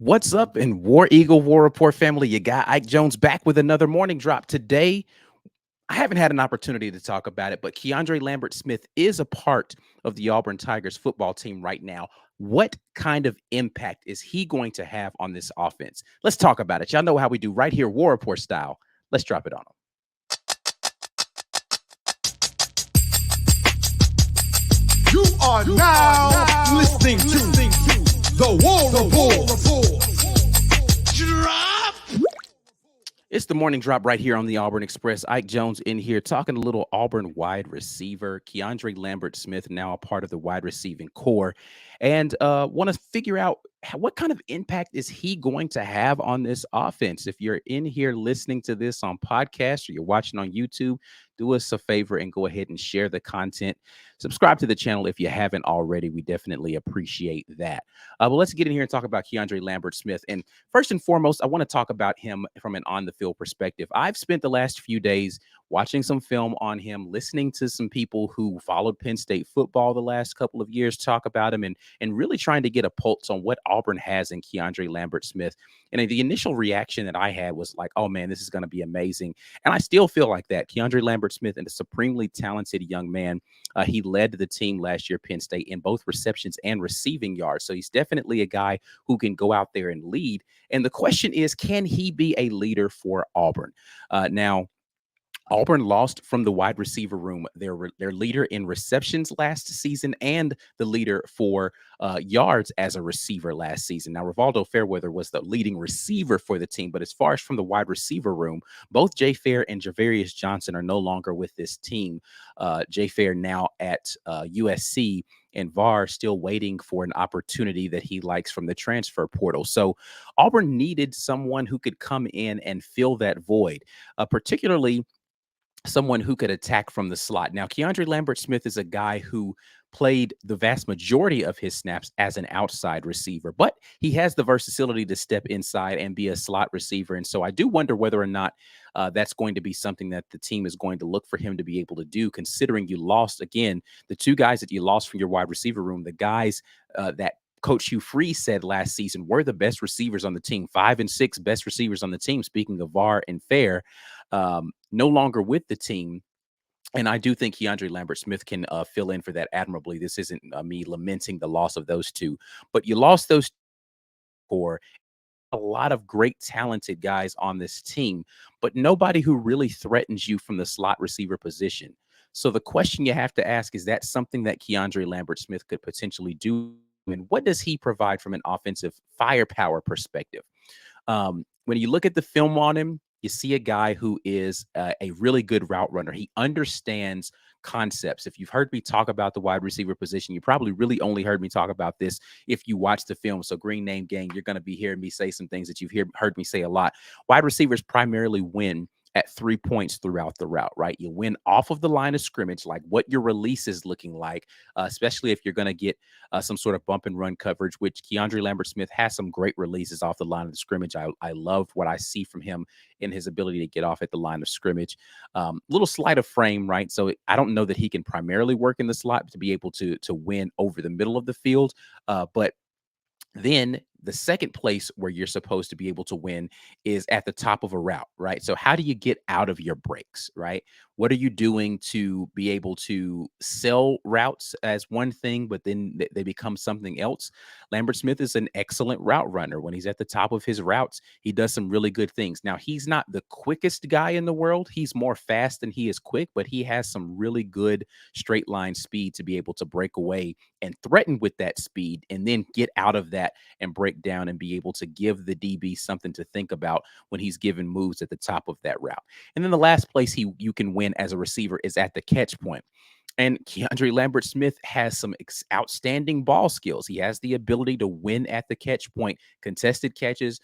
What's up in War Eagle War Report family? You got Ike Jones back with another morning drop. Today, I haven't had an opportunity to talk about it, but KeAndre Lambert-Smith is a part of the Auburn Tigers football team right now. What kind of impact is he going to have on this offense? Let's talk about it. Y'all know how we do right here, War Report style. Let's drop it on him. You are now listening to the War Report. Drop. It's the morning drop right here on the Auburn Express. Ike Jones in here talking a little Auburn wide receiver. KeAndre Lambert-Smith now a part of the wide receiving core. And want to figure out what kind of impact is he going to have on this offense. If you're in here listening to this on podcast or you're watching on YouTube, do us a favor and go ahead and share the content. Subscribe to the channel if you haven't already. We definitely appreciate that. But let's get in here and talk about KeAndre Lambert-Smith. And first and foremost, I want to talk about him from an on-the-field perspective. I've spent the last few days watching some film on him, listening to some people who followed Penn State football the last couple of years talk about him, and really trying to get a pulse on what Auburn has in KeAndre Lambert-Smith. And the initial reaction that I had was like, oh, man, this is going to be amazing. And I still feel like that. KeAndre Lambert-Smith is a supremely talented young man. He led the team last year, Penn State, in both receptions and receiving yards. So he's definitely a guy who can go out there and lead. And the question is, can he be a leader for Auburn? Now, Auburn lost from the wide receiver room their leader in receptions last season and the leader for yards as a receiver last season. Now, Rivaldo Fairweather was the leading receiver for the team, but as far as from the wide receiver room, both Jay Fair and Javarius Johnson are no longer with this team. Jay Fair now at USC, and VAR still waiting for an opportunity that he likes from the transfer portal. So Auburn needed someone who could come in and fill that void, particularly someone who could attack from the slot. Now, KeAndre Lambert-Smith is a guy who played the vast majority of his snaps as an outside receiver, but he has the versatility to step inside and be a slot receiver. And so I do wonder whether or not that's going to be something that the team is going to look for him to be able to do, considering you lost, again, the two guys that you lost from your wide receiver room, the guys that Coach Hugh Freeze said last season were the best receivers on the team, 5 and 6 best receivers on the team. Speaking of VAR and Fair, no longer with the team. And I do think KeAndre Lambert-Smith can fill in for that admirably. This isn't me lamenting the loss of those two, but you lost those for a lot of great talented guys on this team, but nobody who really threatens you from the slot receiver position. So the question you have to ask is that something that KeAndre Lambert-Smith could potentially do? And what does he provide from an offensive firepower perspective? When you look at the film on him, you see a guy who is a really good route runner. He understands concepts. If you've heard me talk about the wide receiver position, you probably really only heard me talk about this if you watch the film. So Green Name Gang, you're going to be hearing me say some things that you've heard me say a lot. Wide receivers primarily win at 3 points throughout the route, right? You win off of the line of scrimmage, like what your release is looking like, especially if you're going to get some sort of bump and run coverage, which KeAndre Lambert-Smith has some great releases off the line of the scrimmage. I love what I see from him in his ability to get off at the line of scrimmage. Little sleight of frame, right? So I don't know that he can primarily work in the slot to be able to win over the middle of the field, but then the second place where you're supposed to be able to win is at the top of a route, right? So how do you get out of your breaks, right? What are you doing to be able to sell routes as one thing, but then they become something else? Lambert-Smith is an excellent route runner. When he's at the top of his routes, he does some really good things. Now, he's not the quickest guy in the world. He's more fast than he is quick, but he has some really good straight line speed to be able to break away and threaten with that speed and then get out of that and break down and be able to give the DB something to think about when he's given moves at the top of that route. And then the last place you can win as a receiver is at the catch point. And KeAndre Lambert-Smith has some outstanding ball skills. He has the ability to win at the catch point, contested catches,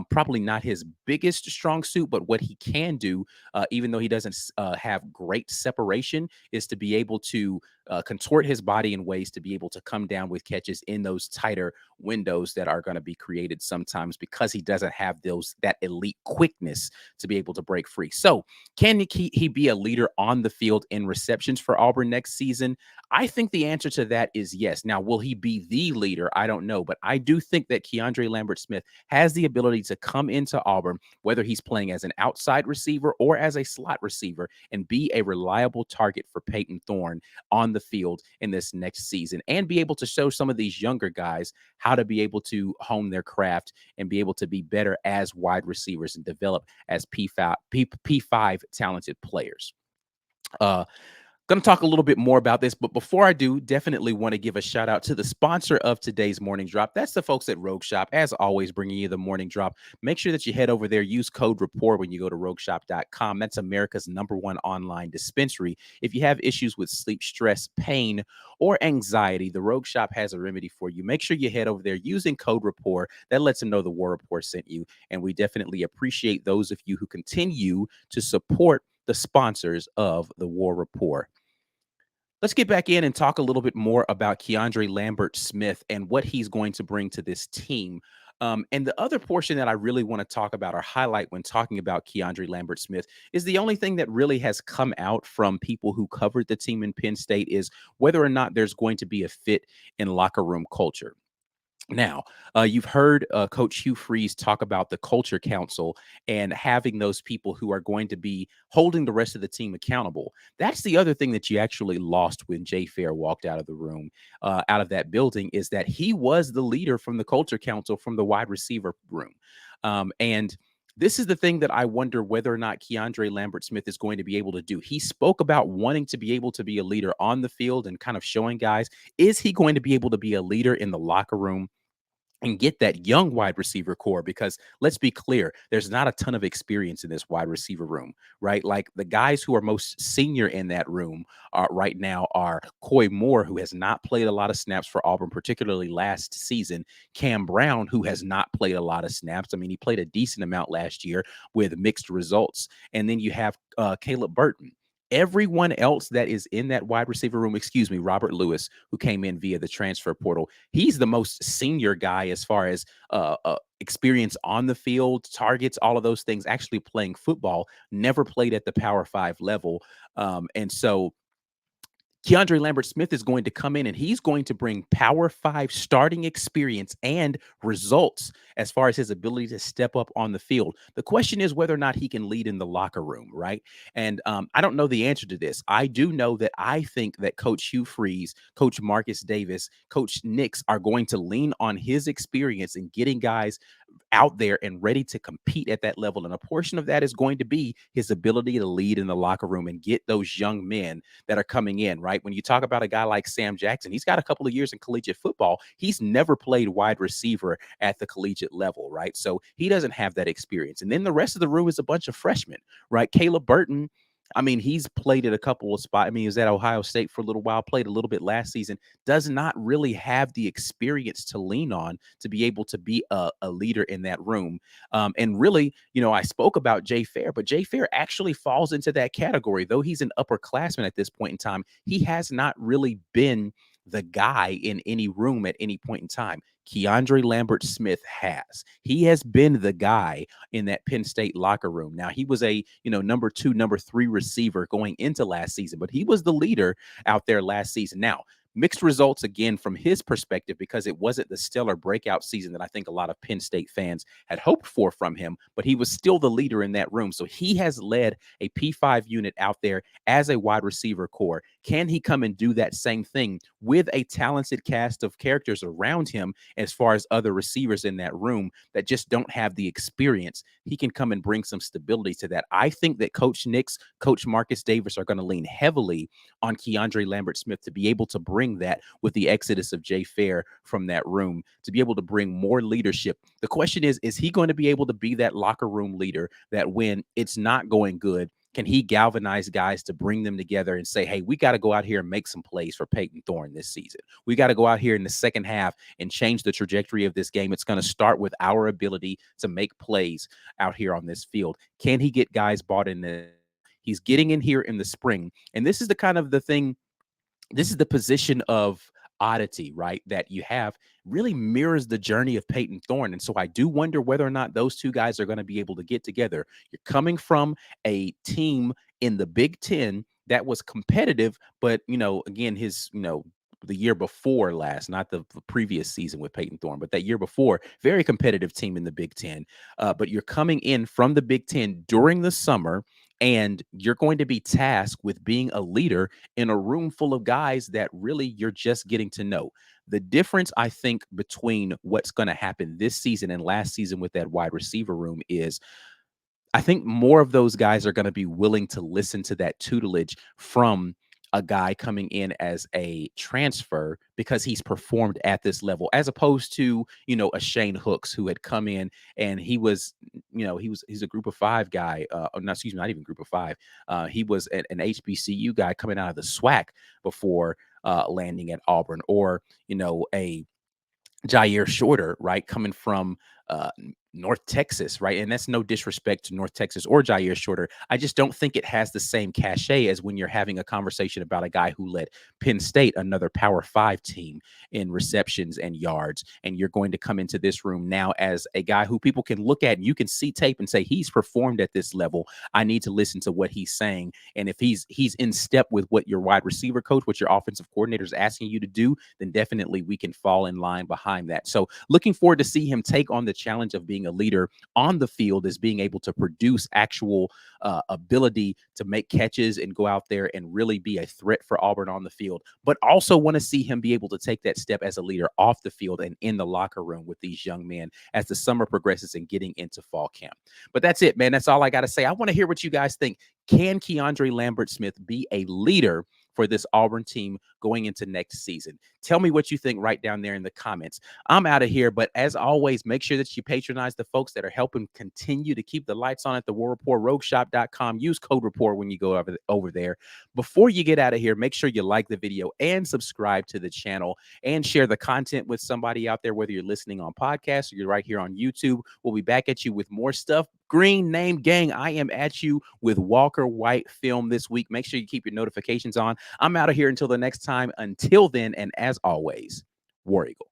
probably not his biggest strong suit, but what he can do, even though he doesn't have great separation, is to be able to contort his body in ways to be able to come down with catches in those tighter windows that are going to be created sometimes because he doesn't have that elite quickness to be able to break free. So can he be a leader on the field in receptions for Auburn next season? I think the answer to that is yes. Now, will he be the leader? I don't know, but I do think that KeAndre Lambert-Smith has the ability to come into Auburn, whether he's playing as an outside receiver or as a slot receiver, and be a reliable target for Peyton Thorne on the field in this next season, and be able to show some of these younger guys how to be able to hone their craft and be able to be better as wide receivers and develop as P5 talented players. Uh, Going to talk a little bit more about this, but before I do, definitely want to give a shout out to the sponsor of today's morning drop. That's the folks at Rogue Shop, as always, bringing you the morning drop. Make sure that you head over there, use code RAPPORT when you go to rogueshop.com. That's America's #1 online dispensary. If you have issues with sleep, stress, pain, or anxiety, the Rogue Shop has a remedy for you. Make sure you head over there using code RAPPORT. That lets them know the War Report sent you, and we definitely appreciate those of you who continue to support the sponsors of the War Report. Let's get back in and talk a little bit more about KeAndre Lambert-Smith and what he's going to bring to this team. And the other portion that I really want to talk about or highlight when talking about KeAndre Lambert-Smith is the only thing that really has come out from people who covered the team in Penn State is whether or not there's going to be a fit in locker room culture. Now, you've heard Coach Hugh Freeze talk about the Culture Council and having those people who are going to be holding the rest of the team accountable. That's the other thing that you actually lost when Jay Fair walked out of the room, out of that building, is that he was the leader from the Culture Council from the wide receiver room. And this is the thing that I wonder whether or not KeAndre Lambert-Smith is going to be able to do. He spoke about wanting to be able to be a leader on the field and kind of showing guys, is he going to be able to be a leader in the locker room and get that young wide receiver core? Because let's be clear, there's not a ton of experience in this wide receiver room, right? Like the guys who are most senior in that room right now are Coy Moore, who has not played a lot of snaps for Auburn, particularly last season. Cam Brown, who has not played a lot of snaps. I mean, he played a decent amount last year with mixed results. And then you have Caleb Burton. Everyone else that is in that wide receiver room, excuse me, Robert Lewis, who came in via the transfer portal, he's the most senior guy as far as experience on the field, targets, all of those things, actually playing football, never played at the Power 5 level. And so KeAndre Lambert-Smith is going to come in and he's going to bring Power 5 starting experience and results as far as his ability to step up on the field. The question is whether or not he can lead in the locker room, right? And I don't know the answer to this. I do know that I think that Coach Hugh Freeze, Coach Marcus Davis, Coach Nix are going to lean on his experience in getting guys out there and ready to compete at that level. And a portion of that is going to be his ability to lead in the locker room and get those young men that are coming in, right? When you talk about a guy like Sam Jackson, he's got a couple of years in collegiate football. He's never played wide receiver at the collegiate level, right? So he doesn't have that experience. And then the rest of the room is a bunch of freshmen, right? Caleb Burton, I mean, he's played at a couple of spots. I mean, he was at Ohio State for a little while, played a little bit last season, does not really have the experience to lean on to be able to be a leader in that room. And really, you know, I spoke about Jay Fair, but Jay Fair actually falls into that category. Though he's an upperclassman at this point in time, he has not really been the guy in any room at any point in time. KeAndre Lambert-Smith has. He has been the guy in that Penn State locker room. Now, he was a, you know, number 2, number 3 receiver going into last season, but he was the leader out there last season. Now, mixed results again from his perspective because it wasn't the stellar breakout season that I think a lot of Penn State fans had hoped for from him, but he was still the leader in that room. So he has led a P5 unit out there as a wide receiver core. Can he come and do that same thing with a talented cast of characters around him as far as other receivers in that room that just don't have the experience? He can come and bring some stability to that. I think that Coach Nix, Coach Marcus Davis are going to lean heavily on KeAndre Lambert-Smith to be able to bring that with the exodus of Jay Fair from that room, to be able to bring more leadership. The question is he going to be able to be that locker room leader that when it's not going good, can he galvanize guys to bring them together and say, hey, we got to go out here and make some plays for Peyton Thorne this season. We got to go out here in the second half and change the trajectory of this game. It's going to start with our ability to make plays out here on this field. Can he get guys bought in there? He's getting in here in the spring. And this is the kind of the thing, this is the position of oddity, right, that you have really mirrors the journey of Peyton Thorne. And so I do wonder whether or not those two guys are going to be able to get together. You're coming from a team in the Big Ten that was competitive, but again, his the year before last, not the previous season with Peyton Thorne, but that year before, very competitive team in the Big Ten. But you're coming in from the Big Ten during the summer, and you're going to be tasked with being a leader in a room full of guys that really you're just getting to know. The difference, I think, between what's going to happen this season and last season with that wide receiver room is I think more of those guys are going to be willing to listen to that tutelage from a guy coming in as a transfer because he's performed at this level, as opposed to, a Shane Hooks who had come in and he was, he's a group of five guy, or not, excuse me, not even group of five. He was an HBCU guy coming out of the SWAC before landing at Auburn, or, a Jair Shorter, right, coming from North Texas, right? And that's no disrespect to North Texas or Jair Shorter. I just don't think it has the same cachet as when you're having a conversation about a guy who led Penn State, another Power Five team, in receptions and yards. And you're going to come into this room now as a guy who people can look at and you can see tape and say, he's performed at this level. I need to listen to what he's saying. And if he's in step with what your wide receiver coach, what your offensive coordinator is asking you to do, then definitely we can fall in line behind that. So looking forward to see him take on the challenge of being a leader on the field, is being able to produce actual ability to make catches and go out there and really be a threat for Auburn on the field, but also want to see him be able to take that step as a leader off the field and in the locker room with these young men as the summer progresses and getting into fall camp. But that's it, man. That's all I got to say. I want to hear what you guys think. Can KeAndre Lambert-Smith be a leader for this Auburn team going into next season? Tell me what you think right down there in the comments. I'm out of here, but as always, make sure that you patronize the folks that are helping continue to keep the lights on at the War Report, rogueshop.com. Use code REPORT when you go over there. Before you get out of here, make sure you like the video and subscribe to the channel and share the content with somebody out there, whether you're listening on podcast or you're right here on YouTube. We'll be back at you with more stuff. Green Name Gang, I am at you with Walker White film this week. Make sure you keep your notifications on. I'm out of here until the next time. Until then, and as always, War Eagle.